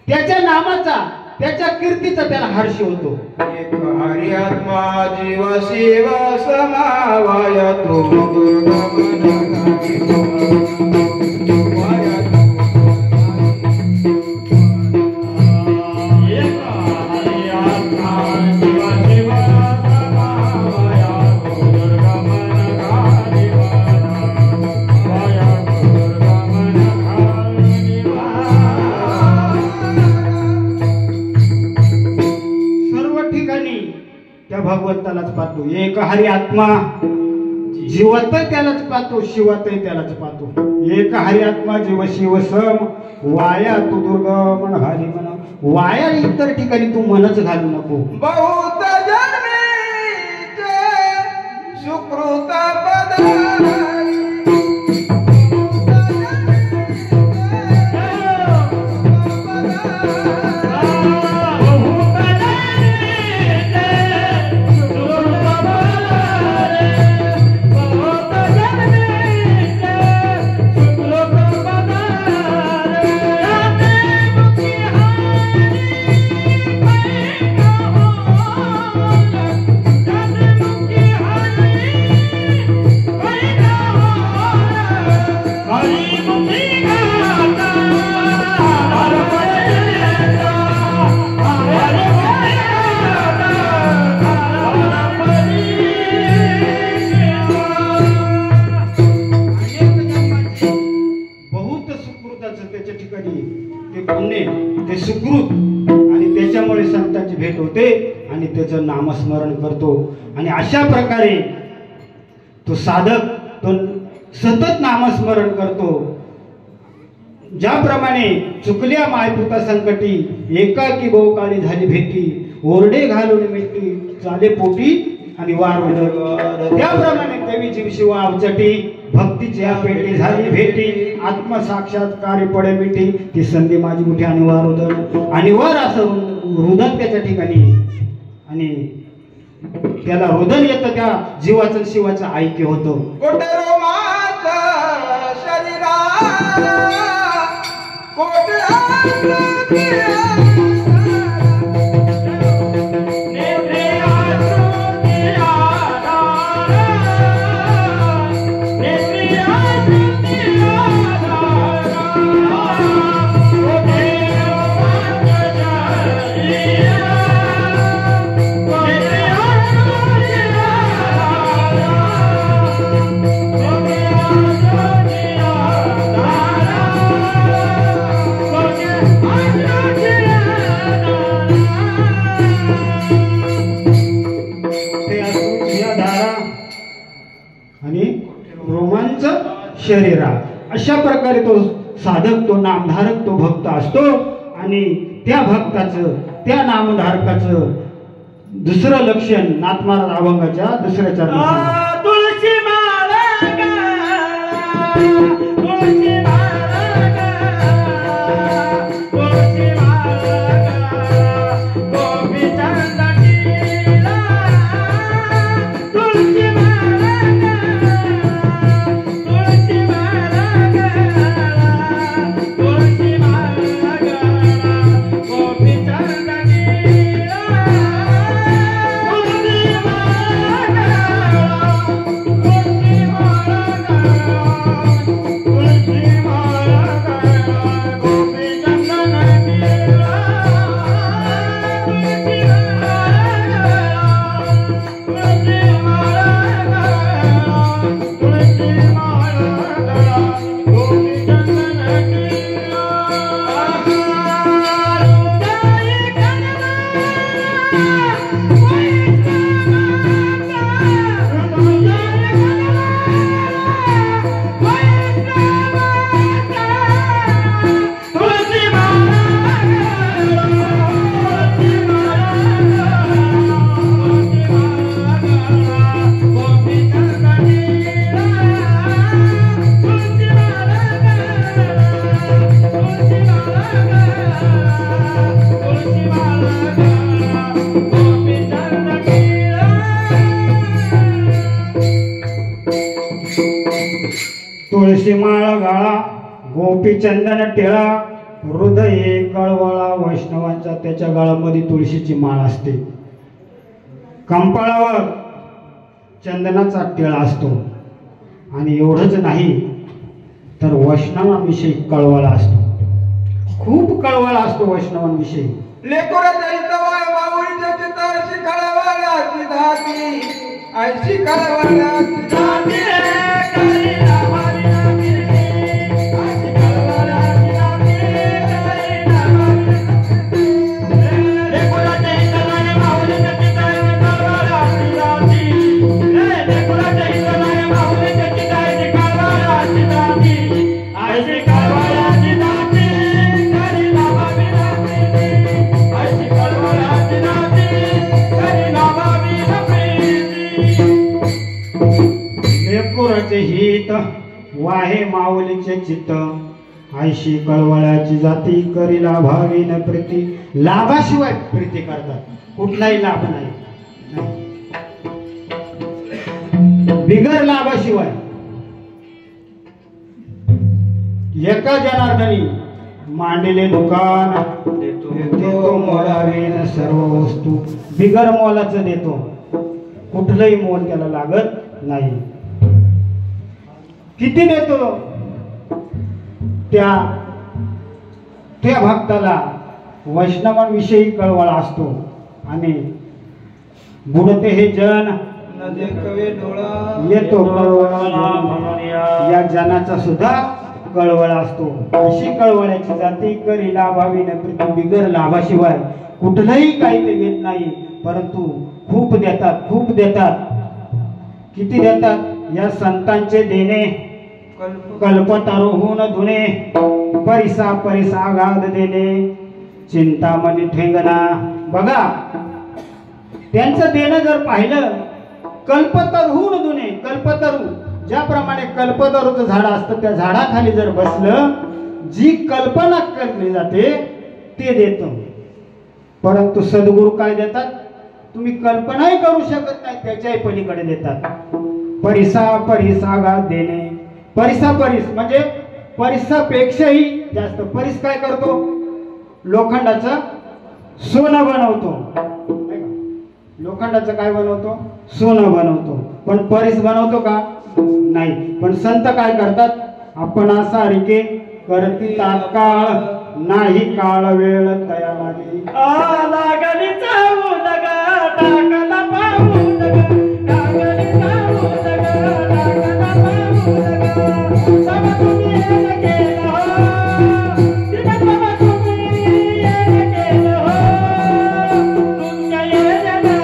त्याच्या नामाचा, त्याच्या कीर्तीचा त्याला हर्ष होतो. एक हरी आत्मा जीव शिव समावाय तो दुर्गा भगवंतालाच पाहतो. एक हरी आत्मा जीवत त्यालाच पाहतो, शिवत त्यालाच पाहतो. एक हरी आत्मा जीव शिव सम वाया तू दुर्गा मन हरी म्हणा. वाया इतर ठिकाणी तू मनच घालू नको. बहुत जन्मीचे सुकृत पदारी, त्याचं नामस्मरण करतो आणि अशा प्रकारे तो साधक तो सतत नामस्मरण करतो. ज्याप्रमाणे चुकल्या मायपुता संकटी एकाकी बहुकाळी झाली भेटी ओरडे घालून मिठी चाले पोटी आणि वार त्याप्रमाणे देवी जीवशी वावचटी भक्तीची या पेटी झाली भेटी आत्मसाक्षात्कारी पडे मिठी ती संधी माझी मोठी आणि वार असं रुदन त्याच्या ठिकाणी आणि त्याला रुदन येतं त्या जीवाचं शिवाचं ऐक्य होतं. शरीरा अशा प्रकारे तो साधक तो नामधारक तो भक्त असतो आणि त्या भक्ताचं त्या नामधारकाचं दुसरं लक्षण नाथ महाराज अभंगाच्या दुसऱ्या चरणात तुळशी माला तुळशी माळ गाळा गोपी चंदन टिळा हृदय कळवळा वैष्णवांचा त्याच्या गळ्यामध्ये तुळशीची माळ असते. कंपाळावर चंदनाचा टिळा असतो आणि एवढंच नाही तर वैष्णवांविषयी कळवळा असतो. खूप कळवळा असतो वैष्णवांविषयी. हित वाहे माऊलीचे चित्त आयशी कळवळ्याची जाती करीला भावीन प्रीती. लाभाशिवाय प्रीती करतात, कुठलाही लाभ नाही, बिगर लाभाशिवाय. एका जनार्दनी मांडले दुकान देतो मोलावेन सर्व वस्तू. बिगर मोलाचं देतो, कुठलंही मोल त्याला लागत नाही. किती देतो त्या भक्ताला वैष्णवांविषयी कळवळा असतो. आणि बुडते हे जन येतो कळवळा, या जनाचा सुद्धा कळवळा असतो. अशी कळवळ्याची जाती करी लाभावी न प्रीती. बिगर लाभाशिवाय कुठलंही काही ते घेत नाही. परंतु खूप देतात, खूप देतात. किती देतात? या संतांचे देणे कल्पतरुहून धुणे, परिसा परिसा गाद देणे, चिंतामणी ठेंगणा. बघा त्यांचं देणं जर पाहिलं, कल्पतरुहून धुणे. कल्पतरू, ज्याप्रमाणे कल्पतरूचं झाड असतं त्या झाडाखाली जर बसलं, जी कल्पना केली जाते ते देतो. परंतु सद्गुरू काय देतात? तुम्ही कल्पनाही करू शकत नाही त्याच्याही पलीकडे देतात. परिसा परिसा गाद देणे. परिसा परिस म्हणजे परिसापेक्षाही जास्त. परिस काय करतो? लोखंडाचं सोनं बनवतो. लोखंडाचं काय बनवतो? सोनं बनवतो. पण परिस बनवतो का? नाही. पण संत काय करतात? आपण सारिके करती तात्काळ, नाही काळ वेळ तया लागे. लागली चावू लगा टाकला पाहू लगा, लागली चावू लगा टाकला पाहू लगा. बाबा तुम्ही येणं केलं हो, दिवस बाबा तुम्ही येणं केलं हो. तुमच्या येण्यानं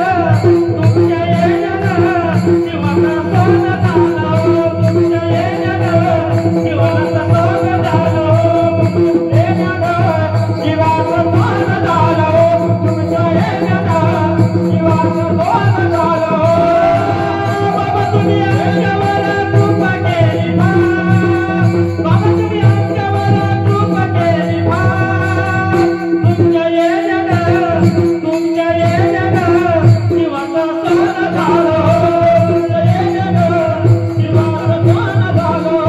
जीवाचा सोनं झालं हो. तुमच्या येण्यानं जीवाचा सोनं झालं हो.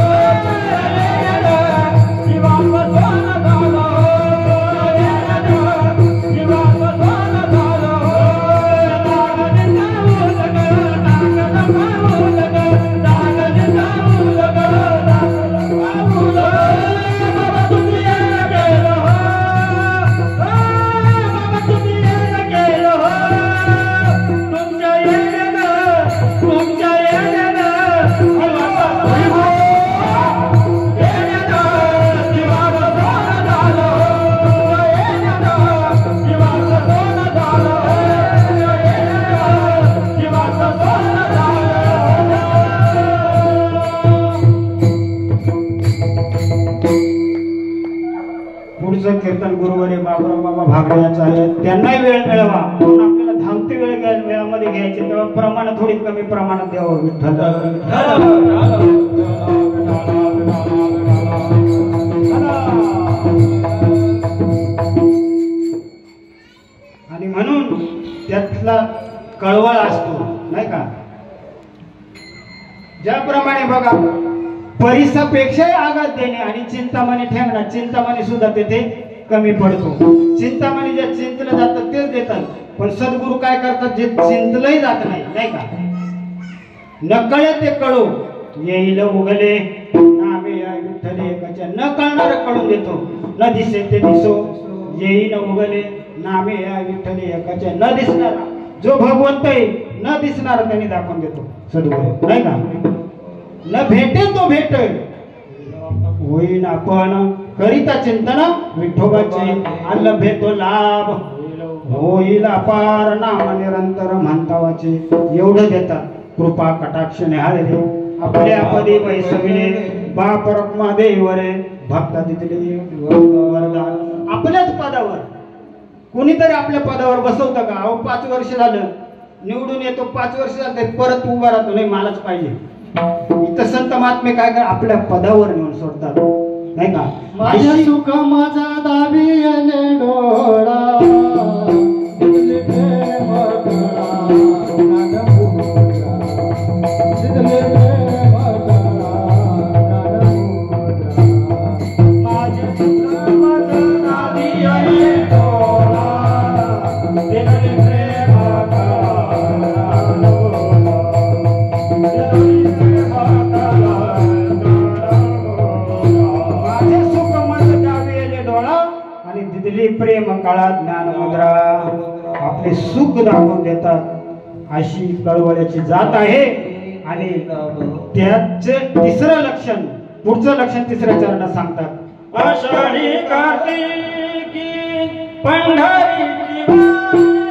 पुढचं कीर्तन गुरुवारी बाबुराव बाबा भागडे यांचं आहे. त्यांनाही वेळ मिळावा म्हणून आपल्याला धावती वेळामध्ये घ्यायची, तेव्हा प्रमाण थोडी कमी प्रमाणात द्यावं. विठ्ठल आणि म्हणून त्यातला कळवळ असतो नाही का. ज्याप्रमाणे बघा परिसापेक्षाही आघात देणे आणि चिंतामणी ठेवणं. चिंतामणी सुद्धा तेथे कमी पडतो. चिंतामणी जे चिंतलं जातं तेच देतात. पण सद्गुरू काय करतात? जे चिंतलंही जात नाही नाही का. नकळे ते कळो येईल उगले, नामे या विठ्ठले एकाच्या. न कळणार कळून देतो. न दिसे ते दिसो येईन उगले, नामे या विठ्ठले एकाच्या. न दिसणार जो भगवंत आहे न दिसणार त्यांनी दाखवून देतो सद्गुरू नाही का. न भेटे तो भेट होईन आपण करिता चिंतन विठोबाचे. अल्ल भेटो लाभ होईल अपार, नाम निरंतर म्हणतावाचे. एवढं देतात. कृपा कटाक्ष निहाळले आपल्या पदी वैसविले, बाप रक्मा देवरे भक्ता दिले वरदान. आपल्याच पदावर कोणीतरी आपल्या पदावर बसवतं का? अहो 5 वर्ष झालं निवडून येतो, 5 वर्ष झालं परत उभा राहतो. नाही मलाच पाहिजे. इथं संत महात्मे काय काय आपल्या पदावर नेऊन सोडतात नाही का. माझ्या सुख माझा दावी अने डोळा, प्रेम काळा ज्ञान मुद्रा. आपले सुख दाखवून देतात. अशी कळवळ्याची जात आहे. आणि त्याचे तिसरं लक्षण, पुढचं लक्षण तिसऱ्या चरणात सांगतात. आषाढी कार्तिकी पंढरीची वारी,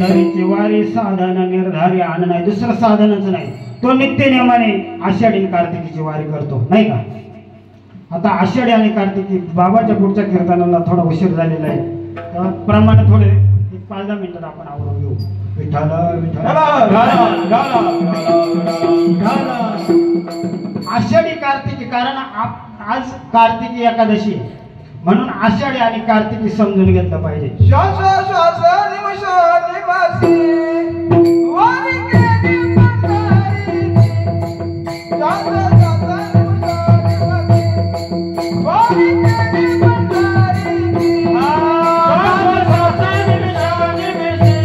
पंढरीची वारी साधन निर्धारी आण नाही, दुसरं साधनच नाही. तो नित्य नियमाने आषाढी आणि कार्तिकीची वारी करतो, नाही का? आता आषाढी आणि कार्तिकी बाबाच्या पुढच्या कीर्तनाला थोडा उशीर झालेला आहे, तर प्रमाणे थोडे 5-10 मिनिटात आपण आवरून घेऊ. विठ्ठल विठ्ठल. आषाढी कार्तिकी, कारण आज कार्तिकी एकादशी आहे, म्हणून आषाढी आणि कार्तिकी समजून घेतलं पाहिजे. श्वास श्वास निमिष निवासी वारी केली पंढरीची. श्वास श्वास निमिष निवासी वारी केली पंढरीची. श्वास श्वास निमिष निवासी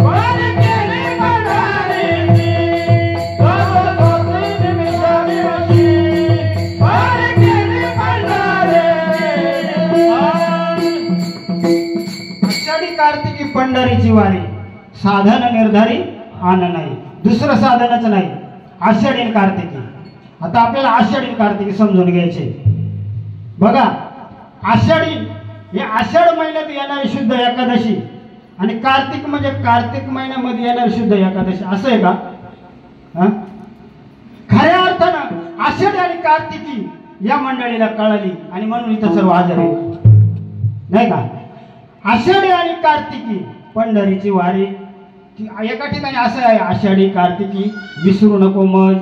वारी केली पंढरीची. श्वास श्वास निमिष निवासी वारी केली पंढरीची. आषाढी कार्तिकी पंढरीची वारी साधन निर्धारी आण नाही, दुसरं साधनच नाही. आषाढी आणि कार्तिकी. आता आपल्याला आषाढी आणि कार्तिकी समजून घ्यायचे. बघा, आषाढी हे आषाढ महिन्यात येणारी शुद्ध एकादशी आणि कार्तिक म्हणजे कार्तिक महिन्यामध्ये येणारी शुद्ध एकादशी, असं आहे का? खऱ्या अर्थानं आषाढी आणि कार्तिकी या मंडळीला कळाली आणि म्हणून इथं सर्व हजर आहे, नाही का? आषाढी आणि कार्तिकी पंढरीची वारी. एका ठिकाणी असं आहे, आषाढी कार्तिकी विसरू नको मग,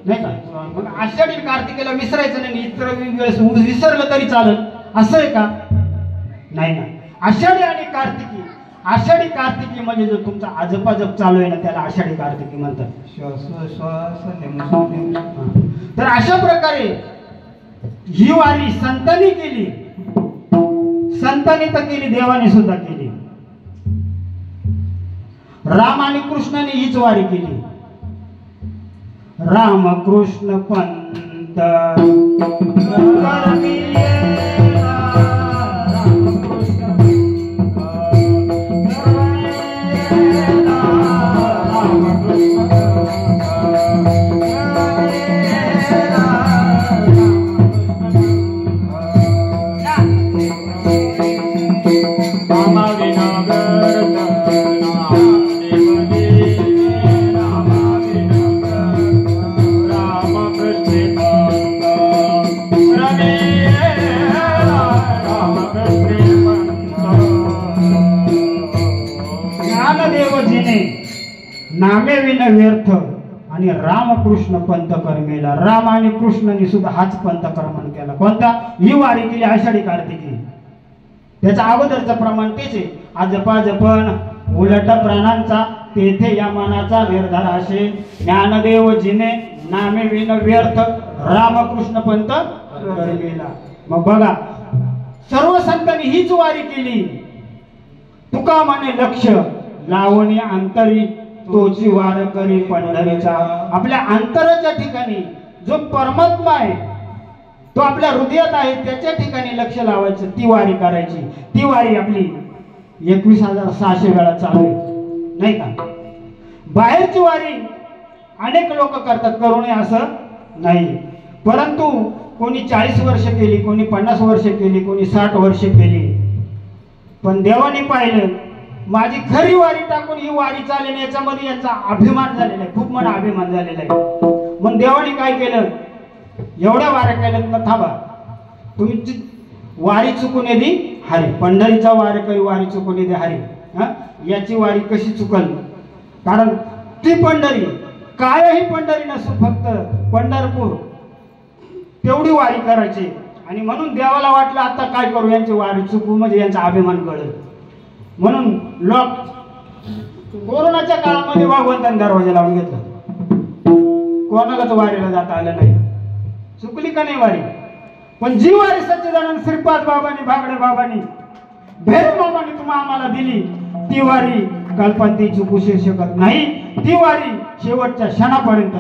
नाही का? मग आषाढी कार्तिकीला विसरायचं नाही, इतर वेळेस विसरलं तरी चालेल, असं आहे का? नाही ना. आषाढी आणि कार्तिकी, आषाढी कार्तिकी म्हणजे जो तुमचा आजपा जप चालू आहे ना, त्याला आषाढी कार्तिकी म्हणतात. श्वास श्वास निमिष निमिष. तर अशा प्रकारे ही वारी संतांनी केली, संतांनी तर केली, देवाने सुद्धा केली. राम आणि कृष्णाने हीच वारी केली. राम कृष्ण पंत नामे विन व्यर्थ आणि रामकृष्ण पंथ कर्मेला. राम आणि कृष्णाने सुद्धा हाच पंथ कर्मण केला. कोणता? ही वारी केली आषाढी कार्तिकी. त्याचा अगोदरचं प्रमाण तेच आहे, आजपा जपन उलट प्राणांचा तेथे या मनाचा निर्धार असे. ज्ञानदेव जिने नामे विन व्यर्थ रामकृष्ण पंथ कर्मेला. मग बघा, सर्व संतांनी हीच वारी केली. तुका म्हणे लक्ष लावणी अंतरी तोची वार करी पंढरीचा. आपल्या अंतराच्या ठिकाणी जो परमात्मा आहे, तो आपल्या हृदयात आहे, त्याच्या ठिकाणी लक्ष लावायचं, ती वारी करायची. ती वारी आपली 21,600 वेळा चालू आहे, नाही का? बाहेरची वारी अनेक लोक करतात, करू नये असं नाही, परंतु कोणी 40 वर्ष केली, कोणी 50 वर्ष केली, कोणी 60 वर्ष केली. पण देवाने पाहिलं माझी खरी वारी टाकून ही वारी चालेल, याच्यामध्ये यांचा अभिमान झालेला आहे, खूप मोठा अभिमान झालेला आहे. मग देवाने काय केलं? एवढ्या वाऱ्या केल्यात ना, थांबा, तुमची वारी चुकून येदी हरी. पंढरीचा वारकरी वारी चुकून येते हरी. याची वारी कशी चुकल? कारण ती पंढरी कायही पंढरी नसून फक्त पंढरपूर तेवढी वारी करायची. आणि म्हणून देवाला वाटलं आता काय करू, यांची वारी चुकू म्हणजे यांचा अभिमान कळेल. म्हणून लोक कोरोनाच्या काळामध्ये भगवंतांनी दरवाजा लावून घेतला, कोणालाच वारीला जाता आलं नाही. चुकली का नाही वारी? पण जी वारी सच्चिदानंद श्रीपाद बाबांनी, भागडे बाबांनी, भैरव बाबांनी तुम्हाला आम्हाला दिली, ती वारी कल्पांती चुकू शकत नाही. ती वारी शेवटच्या क्षणापर्यंत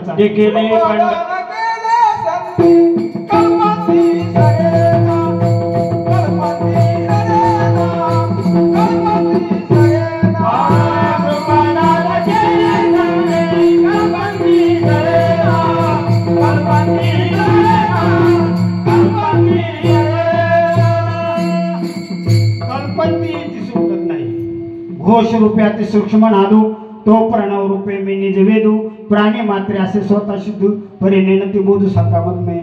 घोष रूपे अति सूक्ष्म नादू तो प्रणव रूपे मी निज वेदू प्राणी मात्रे असे स्वतः सिद्धू परिणेन ती बोधू सकामत मे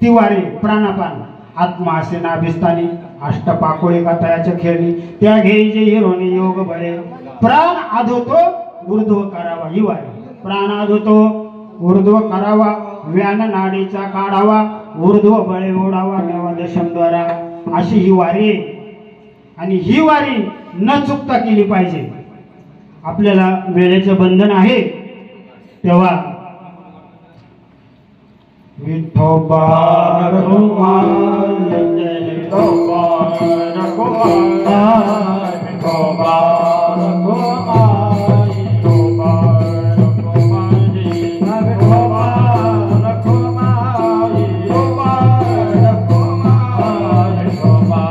तिवारे प्राणापान आत्मा असे नाभिस्थानी अष्टपाकोळी कथायाच्या खेळणी त्या घेई जे हिरोनी योग बळे प्राण आधोतो ऊर्ध्व करावा हिवारे प्राण आधोतो ऊर्ध्व करावा व्यान नाडीचा काढावा ऊर्ध्व बळे ओढावा नेवा दशमद्वारा अशी ही वारी आणि ही वारी न चुकता केली पाहिजे. आपल्याला वेळेचे बंधन आहे तेव्हा विठोबा रघुमा जय विठोबा रघुमा विठोबा रघुमा विठोबा रघुमा विठोबा रघुमा विठोबा रघुमा विठोबा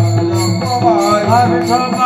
रघुमा विठोबा